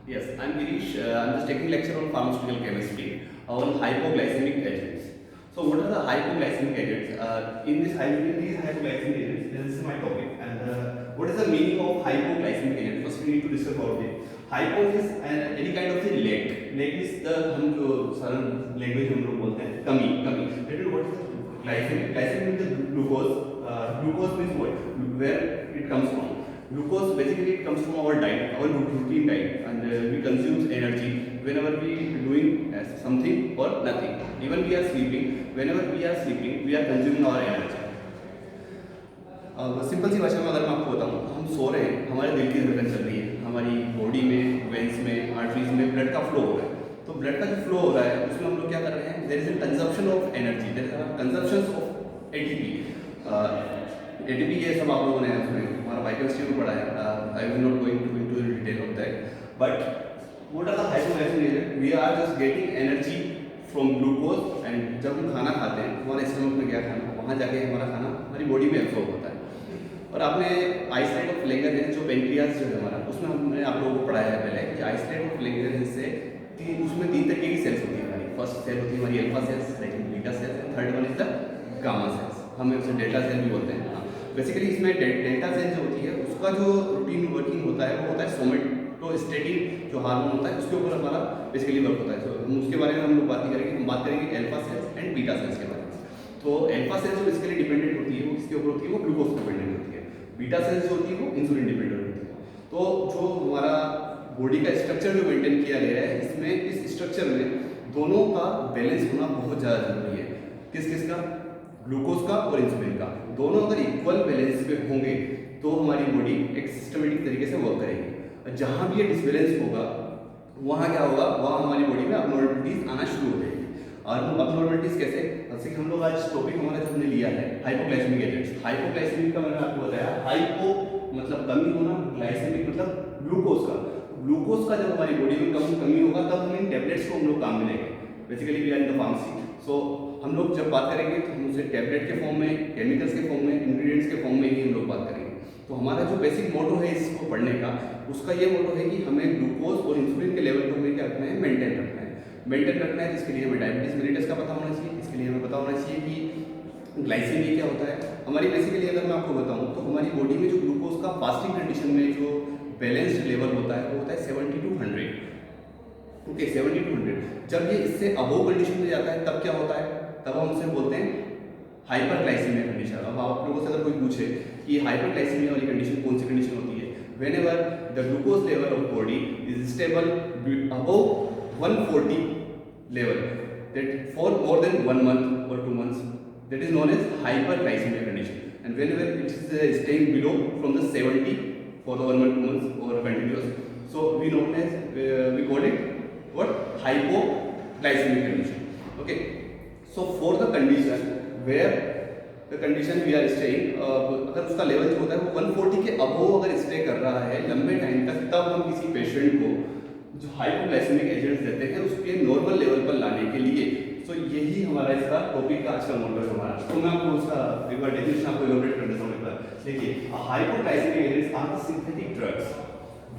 Yes, I'm Girish. I'm just taking lecture on pharmaceutical chemistry on hypoglycemic agents. So, what are the hypoglycemic agents? These hypoglycemic agents, this is my topic. And what is the meaning of hypoglycemic agent? First, we need to discuss about it. Hypo is any kind of the lack. Lack is the हम जो सरल language में हम लोग बोलते हैं कमी कमी. That is what is glycemic. Glycemic means the glucose. Glucose means what? Where it comes from. Glucose basically it comes from our diet, our routine diet, and we consume energy whenever we doing something or nothing. Even we are sleeping, whenever we are sleeping, we are consuming our energy. Simple सी भाषा में अगर मैं आपको बताऊँ, हम सो रहे हैं, हमारे दिल की धड़कन चल रही है, हमारी बॉडी में, वेंस में, आर्टरीज में ब्लड का फ्लो हो रहा है. तो ब्लड का जो फ्लो हो रहा है उसमें हम लोग क्या कर रहे हैं, there is a consumption of energy, there is a consumption of ATP. ATP ये सब आप लोगों ने उसमें हमारा बायोकेमिस्ट्री में पढ़ा है. I will not going to into detail of that, but what are the hypoglycemic agent? We are just getting energy from glucose. And जब हम खाना खाते हैं, हमारे स्टमक में गया खाना, वहाँ जाके हमारा खाना हमारी बॉडी में एब्सॉर्ब होता है. और आपने आइसोलेट ऑफ लैंगरहैंस जो पेनक्रियाज जो है हमारा, उसमें हमने आप लोगों को पढ़ाया है पहले कि आइसोलेट ऑफ लैंगरहैंस से उसमें 3 तरीके की सेल्स होती है हमारी. फर्स्ट सेल होती है हमारी alpha cells, second beta cells, third one is the gamma cells. हम उसे डेल्टा सेल भी बोलते हैं. हाँ, बेसिकली इसमें डेल्टा सेल जो होती है उसका जो रूटीन वर्किंग होता है वो होता है सोमेटोस्टेटिन जो हार्मोन होता है, उसके ऊपर हमारा बेसिकली वर्क होता है. तो हम उसके बारे में हम लोग बात नहीं करेंगे. हम बात करेंगे alpha cells and beta cells के बारे में. तो अल्फा सेल्स जो इसके लिए डिपेंडेंट होती है वो किसके ऊपर होती है? वो ग्लूकोज डिपेंडेंट होती है. बीटा सेल्स जो होती है वो इंसुलिन डिपेंडेंट होती है. तो जो हमारा बॉडी का स्ट्रक्चर जो मेंटेन किया गया है, इसमें इस स्ट्रक्चर में दोनों का बैलेंस होना बहुत ज़्यादा जरूरी है. किस किस का? ग्लूकोज का और इंसुलिन का. दोनों अगर इक्वल बैलेंस पे होंगे तो हमारी बॉडी एक सिस्टमेटिक तरीके से वर्क करेगी. जहाँ भी ये डिसबैलेंस होगा वहाँ क्या होगा? वहाँ हमारी बॉडी में अबनॉर्मलिटीज आना शुरू हो जाएगी. और अबनॉर्मलिटीज कैसे? जैसे कि हम लोग आज टॉपिक हमारा जो हमने लिया है हाइपोग्लाइसेमिक एजेंट्स. हाइपोग्लाइसेमिक का मैंने आपको बताया, हाइपो मतलब कमी होना, ग्लाइसेमिक मतलब ग्लूकोज का. ग्लूकोज का जब हमारी बॉडी में कमी होगा तब हम इन टैबलेट्स को हम लोग काम में लेंगे. Basically we are in the pharmacy. So हम लोग जब बात करेंगे तो हम उसे टैबलेट के फॉर्म में, केमिकल्स के फॉर्म में, इंग्रेडिएंट्स के फॉर्म में ही हम लोग बात करेंगे. तो हमारा जो बेसिक मोटो है इसको पढ़ने का, उसका ये मोटो है कि हमें ग्लूकोज और इंसुलिन के लेवल को हमें क्या रखना है? मेंटेन रखना है. मेंटेन रखना है जिसके लिए हमें डायबिटीज मेलिटस का पता होना चाहिए. इसके लिए हमें पता होना चाहिए कि ग्लाइसेमिक क्या होता है. हमारी बेसिकली अगर मैं आपको बताऊं तो हमारी बॉडी में जो ग्लूकोज का फास्टिंग कंडीशन में जो बैलेंस्ड लेवल होता है वो होता है 70 to 100. Okay, 70 to 100. जब ये इससे अबोव कंडीशन में जाता है तब क्या होता है? तब हम उसे बोलते हैं हाइपरग्लाइसीमिया कंडीशन. अब आप लोगों से अगर कोई पूछे कि हाइपरग्लाइसीमिया वाली कंडीशन कौन सी कंडीशन होती है? Whenever the glucose level of body is stable above 140 level, that for more than 1 month or 2 months, that is known as hyperglycemia condition. And whenever it is staying below from the 70 for the 1 month, 2 months or continuous, so we known as we call it what? Hypoglycemic condition. Okay, so for the condition where the condition we are staying, अगर उसका level जो होता है वो 140 के above अगर stay कर रहा है लंबे टाइम तक, तब हम किसी पेशेंट को जो हाइपोग्लाइसेमिक एजेंट्स देते हैं उसके नॉर्मल लेवल पर लाने के लिए. तो यही हमारा इसका टॉपिक का आज का मोटो है हमारा. तो मैं आपको उसका एक बार डेफिनेशन आपको इलैबोरेट कर देता हूँ. एक बार देखिए, hypoglycemic agents are the synthetic drugs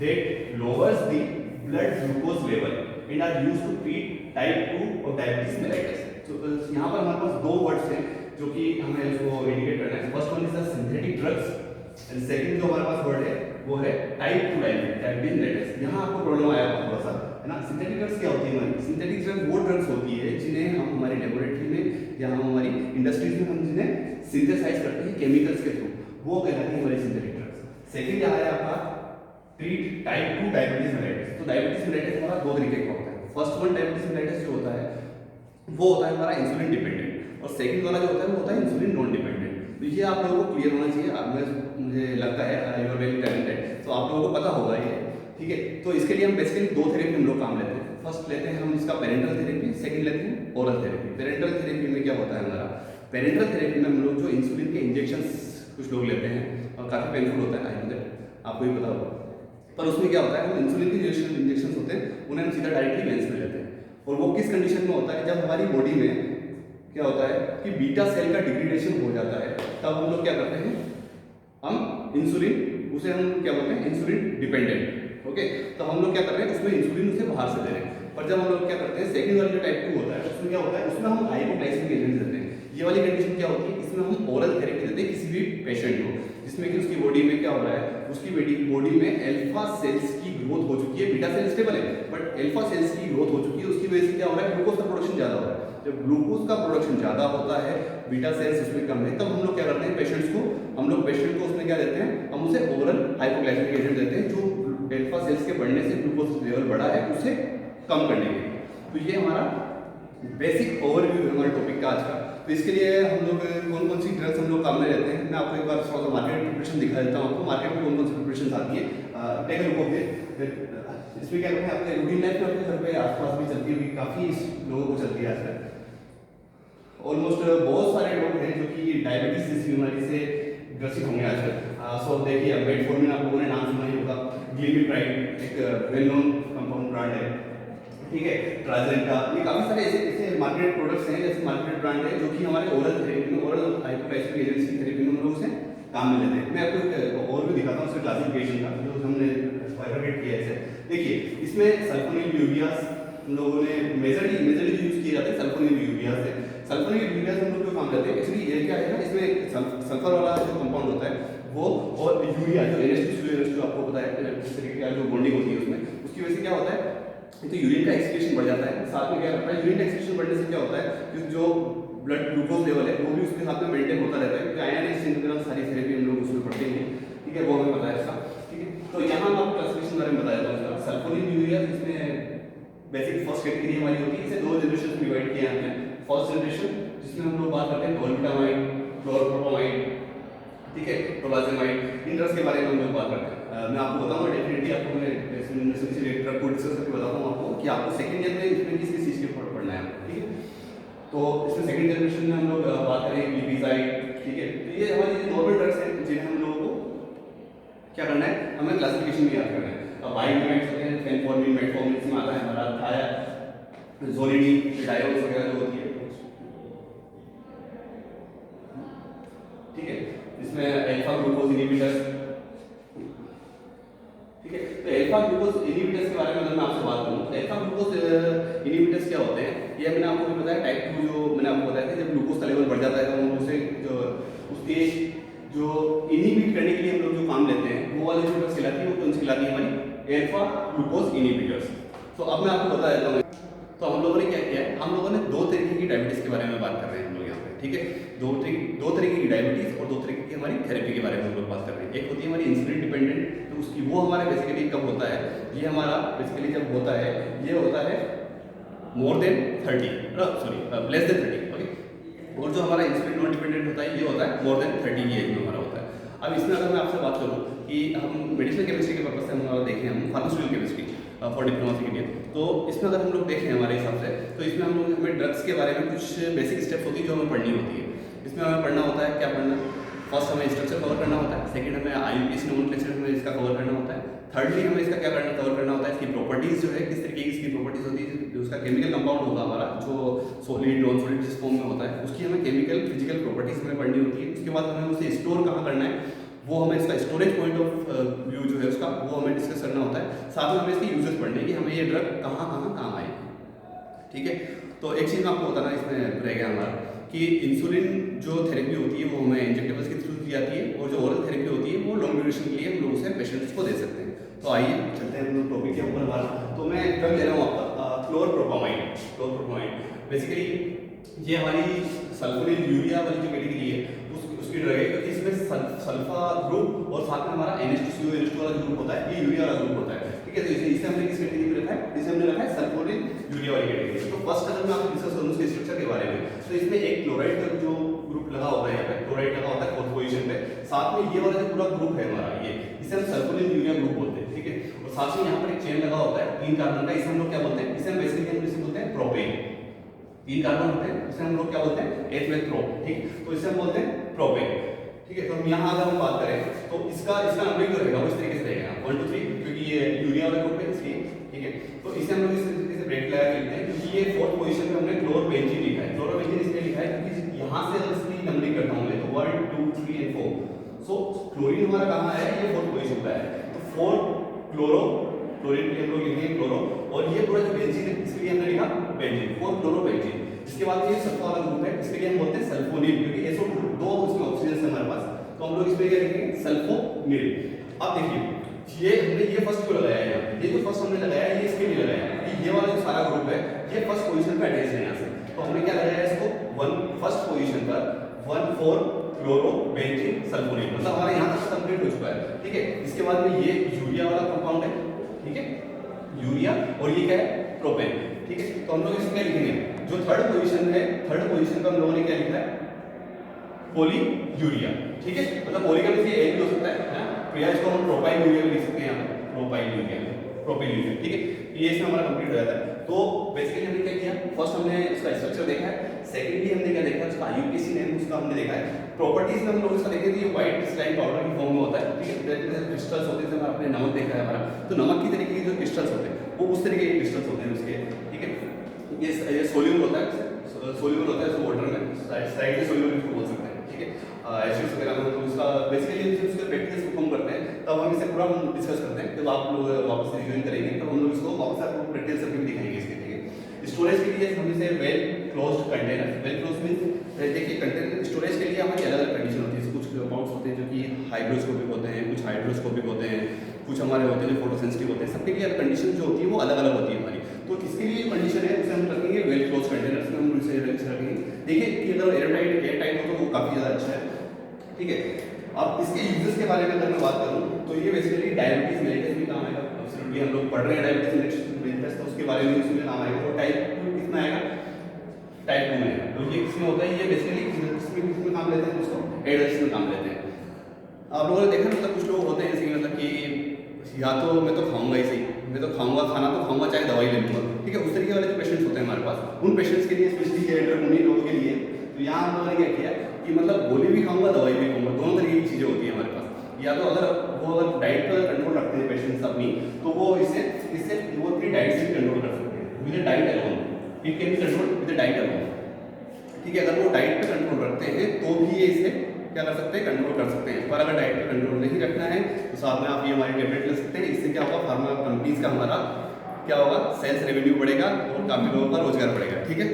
that lowers the blood glucose level and are used to treat type 2 और डायबिटीज मेलिटस. तो यहाँ पर हमारे पास दो वर्ड्स हैं जो कि हमें इसको इंडिकेट करना है. First one is the synthetic drugs and second जो हमारे पास वर्ड है वो है टाइप 2 डायबिटीज मेलिटस. यहाँ आपको प्रॉब्लम आया थोड़ा सा है ना. सिंथेटिक ड्रग्स क्या होती है हमारी? सिंथेटिक ड्रग्स वो ड्रग्स होती है जिन्हें हम हमारी लेबोरेटरी में या हम हमारी इंडस्ट्रीज में हम जिन्हें सिंथेसाइज करते हैं केमिकल्स के थ्रू, वो कहलाती है हमारी सिंथेटिक ड्रग्स. सेकंड क्या है आपका? Treat type 2 diabetes mellitus. तो डायबिटीज मेलिटस हमारा दो तरीके का होता है. फर्स्ट वन डायबिटीज मेलिटस जो होता है वो होता है हमारा इंसुलिन डिपेंडेंट, और सेकंड वाला जो होता है वो होता है इंसुलिन नॉन डिपेंडेंट. तो ये आप लोगों को क्लियर होना चाहिए. मुझे लगता है यू आर वेरी टैलेंटेड, तो आप लोगों को पता होगा ये. ठीक है, तो इसके लिए हम बेसिकली दो थेरेपी हम लोग काम लेते हैं. फर्स्ट लेते हैं हम इसका पेरेंटल थेरेपी, सेकंड लेते हैं ओरल थेरेपी. पेरेंटल थेरेपी में क्या होता है हमारा? पेरेंटल थेरेपी में हम लोग जो इंसुलिन के इंजेक्शंस कुछ लोग लेते हैं और काफ़ी पेनफुल होता है, आई नो दैट, आपको भी पता होगा. पर उसमें क्या होता है, हम इंसुलिन के इंजेक्शन होते हैं उन्हें हम सीधा डायरेक्टली वेंस में लेते हैं. और वो किस कंडीशन में होता है? जब हमारी बॉडी में क्या होता है कि बीटा सेल का डिग्रेडेशन हो जाता है, तब हम लोग क्या करते हैं? हम इंसुलिन, उसे हम क्या बोलते हैं? Insulin dependent. ओके, तो हम लोग क्या कर रहे हैं, उसमें इंसुलिन उसे बाहर से दे रहे हैं। पर जब हम लोग क्या करते हैं सेकंड वाली जो टाइप 2 होता है, उसमें क्या होता है, उसमें हम हाइपोग्लाइसेमिक एजेंट देते हैं। ये वाली कंडीशन क्या होती है, इसमें हम ओरल थेरेपी देते हैं किसी भी पेशेंट को, जिसमें कि उसकी बॉडी में क्या हो रहा है, उसकी बॉडी में अल्फा सेल्स की ग्रोथ हो चुकी है, बीटा सेल स्टेबल है बट अल्फा सेल्स की ग्रोथ हो चुकी है, उसकी वजह से क्या हो रहा है, ग्लूकोज का प्रोडक्शन ज्यादा हो रहा है। जब ग्लूकोज का प्रोडक्शन ज्यादा होता है, बीटा सेल्स उसमें कम है, तब हम लोग क्या करते हैं, पेशेंट को उसमें क्या देते हैं, हम उसे ओरल हाइपोग्लाइसेमिक एजेंट देते हैं, जो अल्फा सेल्स के बढ़ने से ग्लूकोज लेवल बढ़ा है उसे कम करने के लिए। तो ये हमारा बेसिक ओवरव्यू है हमारे टॉपिक का आज का। तो इसके लिए हम लोग कौन कौन सी ड्रग्स हम लोग काम में लेते हैं, मैं आपको एक बार थोड़ा सा मार्केट प्रिपरेशन दिखा देता हूँ आपको, मार्केट में कौन कौन सी प्रिपरेशन आती है। टेक अ लुक ओके, इसमें क्या करते हैं, अपने रूटीन लाइफ में अपने घर पे आसपास भी चलती हुई काफ़ी लोगों को चलती है आजकल। ऑलमोस्ट बहुत सारे लोग हैं जो कि डायबिटीज जैसी बीमारी से ग्रसित होंगे आजकल। सो देखिए, मेटफॉर्मिन आप लोगों ने नाम सुना ही होगा, ग्लिमिप्राइड एक वेल नोन कंपाउंड ब्रांड है, ठीक है, ट्राजेंटा, ये काफ़ी सारे ऐसे मार्केट प्रोडक्ट्स हैं, जैसे मार्केट ब्रांड है जो कि हमारे ओरल थेरेपी में, ओरल हाइपोग्लाइसेमिक एजेंट्स की थेरेपी में हम लोग उसे काम में लेते हैं। मैं आपको एक और भी दिखाता हूँ उसके क्लासिफिकेशन का, जो हमने बाइफरकेट किया है इसे। देखिए, इसमें सल्फोनिल यूरियास हम लोगों ने मेजरली यूज किए जाते हैं, सल्फोनिल यूरियास है। सल्फोनिल यूरियास हम लोग क्यों काम करते हैं, एक्चुअली ये क्या है ना, इसमें सल्फर वाला जो कंपाउंड होता है वो, और यूरिया जो NH2 जो आपको पता है इस तरीके का जो बॉन्डिंग होती है उसमें, उसकी वजह से क्या होता है, तो यूरिन का एक्सक्रीशन बढ़ जाता है। साथ में क्या करता है, यूरिन का एक्सक्रीशन बढ़ने से क्या होता है कि जो ब्लड ग्लूकोज लेवल है वो भी उसके साथ में मेंटेन होता रहता है, क्योंकि आयन एक्सचेंज सारी थेरेपी हम लोग उसमें पढ़ते हैं, ठीक है, वो हमें पता है इसका, ठीक है। तो यहाँ मैं आपको क्लासिफिकेशन बारे में बता देता हूँ इसका। सल्फोनिल यूरिया इसमें बेसिक फर्स्ट कैटेगरी हमारी होती है, इसे दो जनरेशन में डिवाइड किया है हमने। फर्स्ट जनरेशन जिसमें हम लोग बात करते हैं डोलबिटामाइड, क्लोरोप्रोपामाइड, ठीक है, टोलाजेमाइड, इन ड्रग्स के बारे में हम लोग बात करते हैं। मैं आपको बताऊंगा डेफिनेटली, आपको मैं ड्रग को डिस्कस करके बताता हूँ आपको कि आपको सेकंड ईयर में इसमें किस किस चीज़ के ऊपर पढ़ना है आपको, ठीक है। तो इसमें सेकंड जनरेशन में हम लोग बात करें ग्लिपिसाइड, ठीक है, तो ये हमारी नॉर्मल ड्रग्स हैं जिन्हें हम लोगों को क्या करना है, हमें क्लासिफिकेशन में याद करना है। अब बायोकेमिक्स होते हैं, फेनफॉर्मिन, मेटफॉर्मिन, इसमें आता है हमारा थायाजोलिडी, डायोल्स वगैरह जो होती है, ठीक है, इसमें अल्फा ग्लूकोज इनहिबिटर्स, ठीक है। तो अल्फा ग्लूकोज इनहिबिटर्स के बारे में अगर मैं आपसे बात करूं, तो अल्फा ग्लूकोज इनहिबिटर्स क्या होते हैं, ये मैंने आपको भी बताया, टाइप 2 जो मैंने आपको बताया था, जब ग्लूकोज का लेवल बढ़ जाता है तो हम उसे जो उसके जो इनहिबिट करने के लिए हम लोग जो काम लेते हैं, वो वाली जो ड्रग्स खिलाती है वो कौन सी खिलाती है, हमारी अल्फा ग्लूकोज इनहिबिटर्स। तो अब मैं आपको बता देता हूँ, तो हम लोगों ने क्या किया है, हम लोगों ने दो तरीके की डायबिटीज के बारे में बात कर रहे हैं हम लोग यहाँ पे, ठीक है, दो तरीके की डायबिटीज और दो तरीके की हमारी थेरेपी के बारे में हम लोग बात कर रहे हैं। एक होती है हमारी इंसुलिन डिपेंडेंट, तो उसकी वो हमारा बेसिकली कब होता है, ये हमारा बेसिकली जब होता है, ये होता है more than 30, sorry less than 30, okay. और जो हमारा इंसुलिन नॉन डिपेंडेंट होता है, ये होता है मोर देन 30 की एज में हमारा होता है। अब इसमें अगर मैं आपसे बात करूँ कि हम मेडिसिनल केमिस्ट्री के पर्पज से हम देखें, हम pharmaceutical chemistry for diploma second year, तो इसमें अगर हम लोग देखें हमारे हिसाब से, तो इसमें हम लोग हमें ड्रग्स के बारे में कुछ बेसिक स्टेप्स होती है जो हमें पढ़नी होती है। इसमें हमें पढ़ना होता है, क्या पढ़ना, फर्स्ट हमें स्ट्रक्चर कवर करना होता है, सेकंड हमें IUPAC नोमेनक्लेचर हमें इसका कवर करना होता है, थर्डली हमें इसका क्या करना कवर करना होता है, इसकी प्रॉपर्टीज जो है, किस तरीके की इसकी प्रॉपर्टीज होती है, जो उसका केमिकल कंपाउंड होगा हमारा, जो सॉलिड नॉन सॉलिड जिस फॉर्म में होता है, उसकी हमें केमिकल फिजिकल प्रॉपर्टीज हमें पढ़नी होती है। उसके बाद हमें उसे स्टोर कहाँ करना है, वो हमें इसका स्टोरेज पॉइंट ऑफ व्यू जो है उसका, वो हमें डिस्कस करना होता है। साथ में हमें इसके यूजेस पढ़ने हैं कि हमें ये ड्रग कहाँ कहाँ काम आएगी, ठीक है। तो एक चीज़ मैं आपको बताना इसमें रह गया हमारा कि इंसुलिन जो थेरेपी होती है वो हमें इंजेक्टेबल्स के थ्रू दी जाती है, और जो ओरल थेरेपी होती है वो लॉन्ग ड्यूरेशन के लिए हम लोग उसे पेशेंट्स को दे सकते हैं। तो आइए चलते हैं हम लोग टॉपिक के ऊपर हमारा। तो मैं ड्रग ले रहा हूँ आपका क्लोरोप्रोपामाइड। बेसिकली ये हमारी सल्फोनिल यूरिया वाली जो कैटेगरी है उसकी ड्रग है, क्योंकि इसमें सल्फा ग्रुप और साथ में हमारा NH2CO NH2 वाला ग्रुप होता है, ये यूरिया वाला ग्रुप होता है, ठीक है। तो इसे हमने किस कैटेगरी में रखा है, इसे हमने रखा है सल्फोनिल यूरिया वाली कैटेगरी। तो फर्स्ट अगर मैं आपको डिस्कस करूँ इसके स्ट्रक्चर के बारे में, तो इसमें एक क्लोराइड का जो ग्रुप लगा होता है, यहाँ पे क्लोराइड लगा होता है फोर्थ पोजीशन पे, साथ में ये वाला जो पूरा ग्रुप है हमारा, ये इसे हम सल्फोनिल यूरिया ग्रुप बोलते हैं, ठीक है। और साथ में यहाँ पर एक चेन लगा होता है 3 कार्बन का, इसे हम लोग क्या बोलते हैं, इसे हम बेसिकली बोलते हैं प्रोपेन। 3 कार्बन होते हैं, इसे हम लोग क्या बोलते हैं, एथ में प्रो, ठीक, तो इसे हम बोलते हैं प्रोपेन, ठीक है। तो हम यहाँ अगर हम बात करें तो इसका नंबरिंग जो रहेगा वो इस तरीके से रहेगा 1 2 3, क्योंकि ये यूरिया वाला ग्रुप है इसलिए, ठीक है। तो इसे हम लोग इस तरीके से ब्रेक लगा के लिखते हैं, क्योंकि ये फोर्थ पोजीशन पे हमने क्लोरोबेंजीन लिखा है। क्लोरोबेंजीन इसलिए लिखा है क्योंकि यहाँ से अगर इसकी नंबरिंग करता हूँ मैं तो 1 2 3 एंड 4, सो क्लोरीन हमारा कहाँ है, ये फोर्थ पोजीशन पे है, तो 4 क्लोरो क्लोरीन के लिए हम लोग लिखेंगे क्लोरो, और ये पूरा जो बेंजीन है इसके लिए हमने लिखा बेंजीन, 4-क्लोरोबेंजीन। इसके बाद ये सल्फर वाला ग्रुप है, इसके लिए हम बोलते हैं सल्फोनिल, क्योंकि SO2 दो उसमें ऑक्सीजन है हमारे पास, तो हम लोग इसमें क्या लिखेंगे सल्फोनिल। अब देखिए ये हमने ये फर्स्ट क्यों लगाया है यहाँ पे, ये जो फर्स्ट हमने लगाया है ये इसके लिए लगाया है कि ये वाला जो सारा ग्रुप है ये फर्स्ट पोजीशन पे अटैच है यहाँ से, तो हमने क्या लगाया है इसको फर्स्ट पोजीशन पर 1,4-क्लोरोबेंजीन सल्फोनिल, मतलब हमारा यहाँ तक कंप्लीट हो चुका है, ठीक है। इसके बाद में ये यूरिया वाला कंपाउंड है, ठीक है, यूरिया, और ये क्या है प्रोपेन, ठीक है। तो हम लोग इसमें लिखेंगे जो थर्ड पोजीशन है, थर्ड पोजीशन पर हम लोगों ने क्या लिखा है पोली यूरिया, ठीक है, मतलब पोली का भी एक भी हो सकता है ना, तो या इसको हम प्रोपाइल यूरिया भी लिख सकते हैं यहाँ पे, प्रोपाइल यूरिया, प्रोपाइल यूरिया, ठीक है। ये इसमें हमारा कंप्लीट हो जाता है। तो बेसिकली हमने क्या किया, फर्स्ट हमने इसका स्ट्रक्चर देखा है, सेकेंडली हमने क्या देखा उसका IUPAC नेम उसका हमने देखा है, प्रॉपर्टीज में हम लोग इसका देखे थे ये व्हाइट क्रिस्टलाइन पाउडर की फॉर्म में होता है, ठीक है, क्रिस्टल्स होते हैं, आपने नमक देखा है हमारा, तो नमक की तरीके के जो क्रिस्टल्स होते हैं वो उस तरीके के क्रिस्टल्स होते हैं उसके, ठीक है। ये सोल्यूबल होता है, सोल्यूबल होता है वाटर में, स्लाइडली सोल्यूबल इसको बोल सकते हैं, ठीक है। एसिड्स वगैरह में तो इसका बेसिकली जब इसके प्रैक्टिस परफॉर्म करते हैं तब हम इसे पूरा डिस्कस करते हैं, जब आप लोग वापस से रिवीजन करेंगे तब हम लोग इसको वापस आपको प्रैक्टिस करके भी दिखाएंगे इसके, ठीक है। स्टोरेज के लिए हम इसे well closed container, well closed means देखिए कंटेनर स्टोरेज के लिए हमारी अलग अलग कंडीशन होती है, कुछ कंपाउंड्स होते हैं जो कि हाइड्रोस्कोपिक होते हैं, कुछ हाइड्रोस्कोपिक होते हैं, कुछ हमारे होते हैं जो फोटोसेंसिटिव होते हैं, सबके लिए कंडीशन जो होती है वो अलग अलग होती है हमारी। तो किसके लिए कंडीशन है उसे हम रखेंगे वेल क्लोज कंटेनर्स में, हम इसे रखेंगे। देखिए कि अगर एयर टाइट हो तो वो काफ़ी ज़्यादा अच्छा है, ठीक है। अब इसके यूजेस के बारे में अगर मैं बात करूँ तो ये बेसिकली डायबिटीज मेलिटस में काम आएगा, एब्सोल्युटली हम लोग पढ़ रहे हैं डायबिटीज मेलिटस तो उसके बारे में इसमें काम आएगा। और टाइप 2 कितना आएगा, टाइप 2 में, तो ये किसमें होता है, ये बेसिकली किसमें काम लेते हैं, उसको एडल्ट्स में काम लेते हैं। आप लोगों ने देखा मतलब कुछ लोग होते हैं जैसे मतलब कि या तो मैं तो खाऊंगा ही सही, मैं तो खाऊंगा, खाना तो खाऊंगा चाहे दवाई ले लूँगा, ठीक है, उस तरीके वाले जो पेशेंट्स होते हैं हमारे पास, उन पेशेंट्स के लिए स्पेशली उन्हीं लोगों के लिए तो यहाँ हम लोगों ने क्या किया कि मतलब गोली भी खाऊंगा दवाई भी खाऊंगा, दोनों तरीके की चीज़ें होती हैं हमारे पास। या तो अगर डाइट पर कंट्रोल रखते हैं पेशेंट्स अपनी, तो वो इससे वो अपनी डाइट से कंट्रोल कर सकते हैं with diet alone, it can be control with diet alone, ठीक है। अगर वो डाइट पे कंट्रोल रखते हैं तो भी ये इसे क्या कर सकते हैं, कंट्रोल कर सकते हैं। पर अगर डाइट पे कंट्रोल नहीं रखना है तो साथ में आप ये हमारी टेबलेट ले सकते हैं। इससे क्या होगा, फार्मा कंपनीज का हमारा क्या होगा, सेल्स रेवेन्यू बढ़ेगा और काफ़ी लोगों का रोजगार बढ़ेगा, ठीक है।